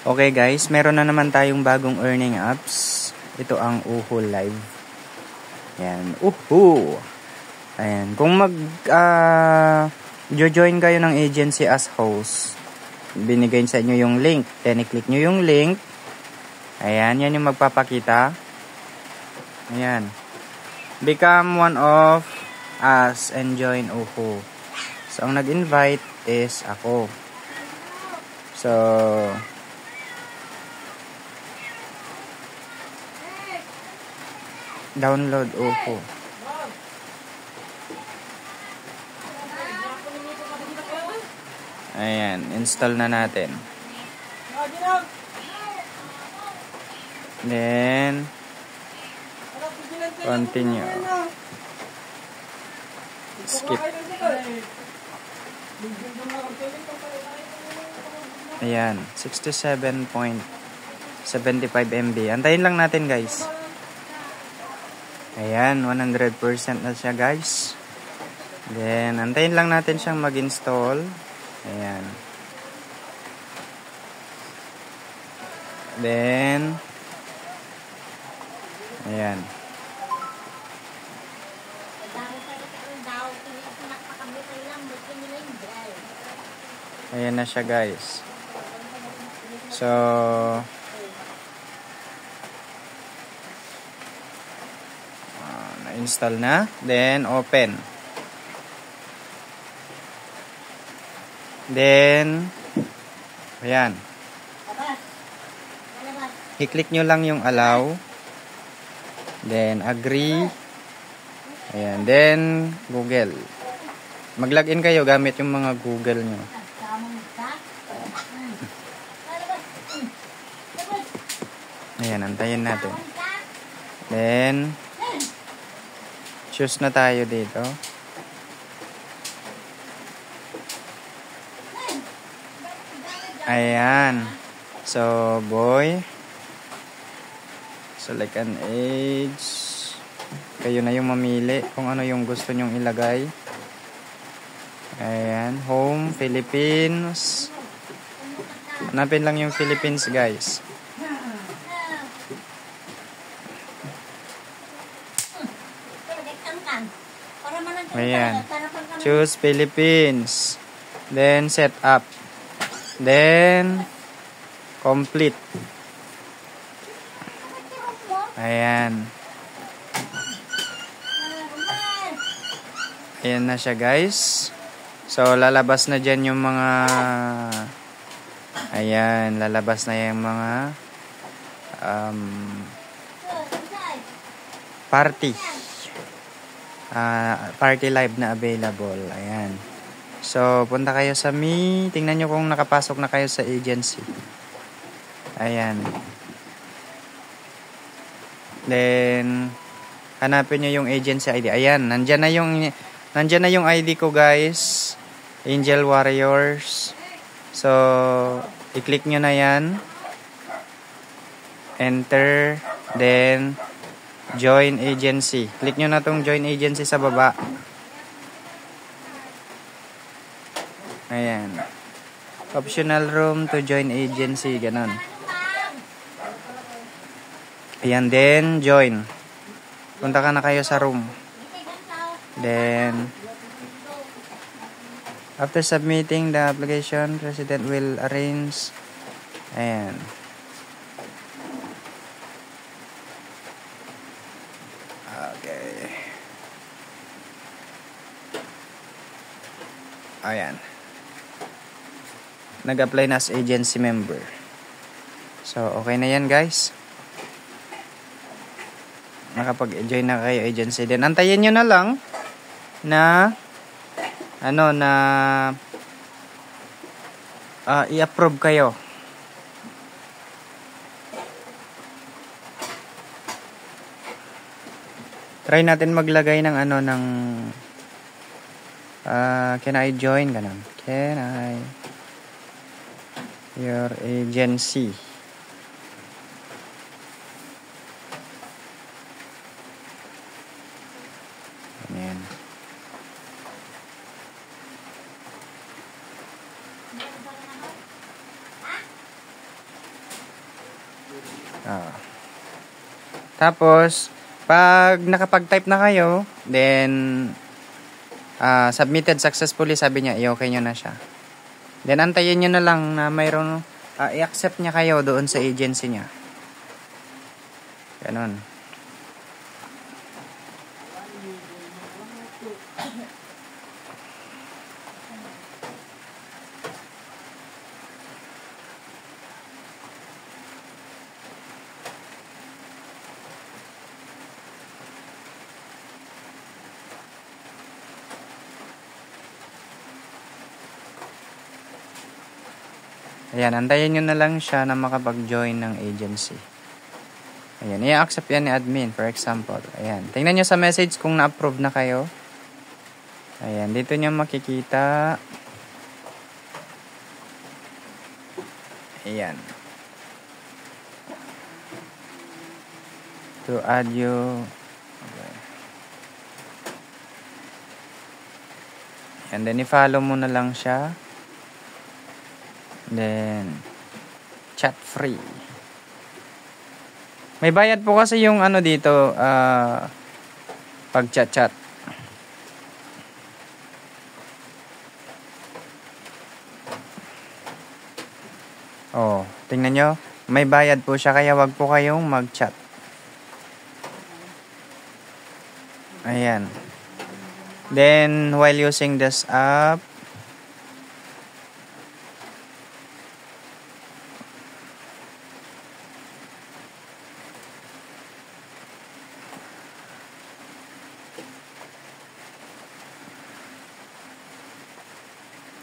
Okay guys, meron na naman tayong bagong earning apps. Ito ang Uhu Live. Ayan, Uhu. Ayan, kung join kayo ng agency as host, binigay sa inyo yung link. Then i-click nyo yung link. Ayan, yan yung magpapakita. Ayan. Become one of us and join Uhu. So, ang nag-invite is ako. So, download Uhu. Ayan, install na natin. Then, continue. Skip. Ayan, 67.75 MB. Antayin lang natin guys. Ayan, 100% na siya guys. Then, antayin lang natin siyang mag-install. Ayan. Then, ayan. Ayan na siya guys. So, na-install na. Then, open. Then, ayan. I-click nyo lang yung allow. Then, agree. Ayan. Then, Google. Mag-login kayo gamit yung mga Google nyo. Ayan, antayin natin. Then, choose na tayo dito. Ayan. So, boy. Select an age. Kayo na yung mamili kung ano yung gusto nyong ilagay. Ayan. Home, Philippines. Hanapin lang yung Philippines, guys. Ayan. Choose Philippines. Then, set up. Then, complete. Ayan. Ayan na siya guys. So, lalabas na dyan yung mga ayan, lalabas na yung mga party. Party live na available. Ayan. So, punta kayo sa me. Tingnan nyo kung nakapasok na kayo sa agency. Ayan. Then, hanapin nyo yung agency ID. Ayan, nandyan na yung ID ko guys. Angel Warriors. So, i-click nyo na yan. Enter. Then, join agency. Click nyo na tong join agency sa baba. Ayan. Optional room to join agency. Ganon. Ayan, then join. Punta ka na kayo sa room. Then, after submitting the application, President will arrange. Ayan. Okay. Ayan. Nag-apply na as agency member. So, okay na yan guys. Nakapag-join na kayo agency. Then, antayin nyo na lang na i-approve kayo. Try natin maglagay ng can I join? Ganun. Can I your agency? Ayan. Ah. Tapos, pag nakapag-type na kayo, then, submitted successfully, sabi niya, i-okay nyo na siya. Then, antayin nyo na lang na mayroon, i-accept niya kayo doon sa agency niya. Ganon. Ayan, antayin nyo na lang siya na makapag-join ng agency. Ayan, i-accept yan ni admin, for example. Ayan, tingnan nyo sa message kung na-approve na kayo. Ayan, dito nyo makikita. Ayan. To add you. Okay. And then, i-follow mo na lang siya. Then, chat free. May bayad po kasi yung ano dito, pag chat-chat. Oh, tingnan nyo. May bayad po siya, kaya wag po kayong mag-chat. Ayan. Then, while using this app,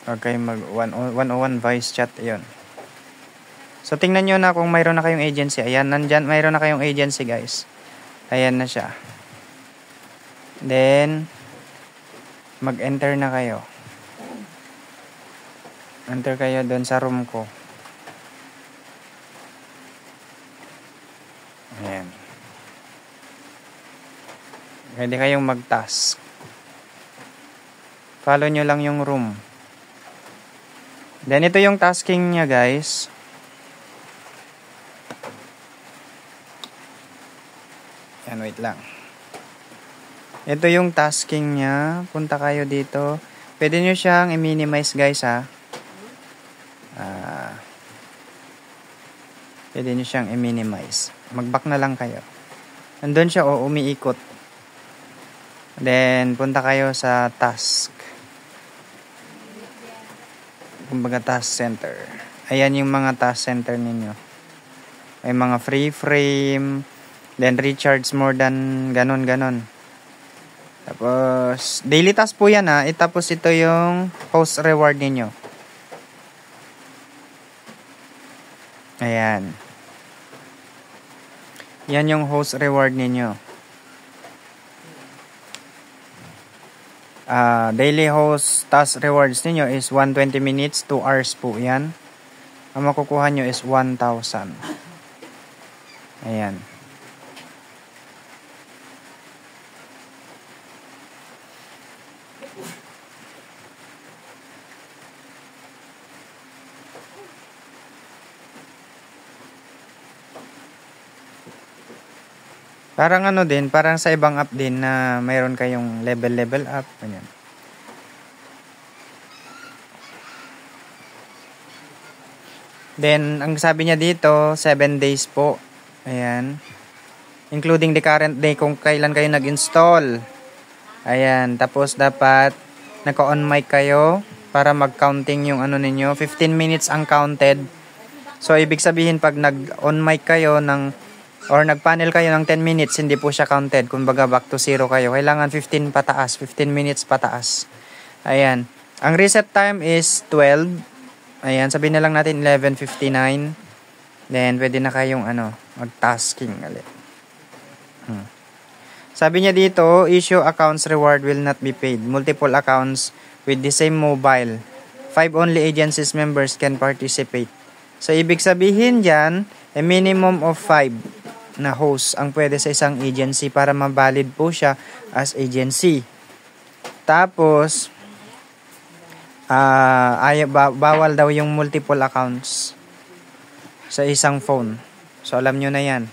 okay, mag 101 voice chat, yun. So, tingnan nyo na kung mayroon na kayong agency. Ayan, nandyan, mayroon na kayong agency, guys. Ayan na siya. Then, mag-enter na kayo. Enter kayo doon sa room ko. Ayan. Pwede kayong mag-task. Follow nyo lang yung room. Then, ito yung tasking niya, guys. Yan, wait lang. Ito yung tasking niya. Punta kayo dito. Pwede nyo siyang i-minimize, guys, ha. Pwede nyo siyang i-minimize. Mag-back na lang kayo. Nandun siya, umiikot. Then, punta kayo sa task. Kumbaga task center. Ayan yung mga task center ninyo. May mga free frame, then recharge more than ganon. Tapos daily task po yan, ha. Tapos ito yung host reward ninyo. Ayan. Yan yung host reward ninyo. Daily host task rewards niyo is 120 minutes, 2 hours po yan. Ang makukuha nyo is 1,000. Ayan. Parang ano din, parang sa ibang app din na mayroon kayong level up. Ganyan. Then, ang sabi niya dito, 7 days po. Ayan. Including the current day kung kailan kayo nag-install. Ayan. Tapos, dapat naka-on mic kayo para mag-counting yung ano ninyo. 15 minutes ang counted. So, ibig sabihin, pag nag-on mic kayo or nag-panel kayo ng 10 minutes, hindi po siya counted. Kumbaga, back to zero kayo. Kailangan 15 pataas. 15 minutes pataas. Ayan. Ang reset time is 12. Ayan, sabihin na lang natin 11:59. Then, pwede na kayong mag-tasking ulit. Sabi niya dito, issue accounts reward will not be paid. Multiple accounts with the same mobile. 5 only agencies members can participate. So, ibig sabihin dyan, a minimum of 5 na host ang pwede sa isang agency para mabalid po siya as agency. Tapos, bawal daw yung multiple accounts sa isang phone. So, alam nyo na yan.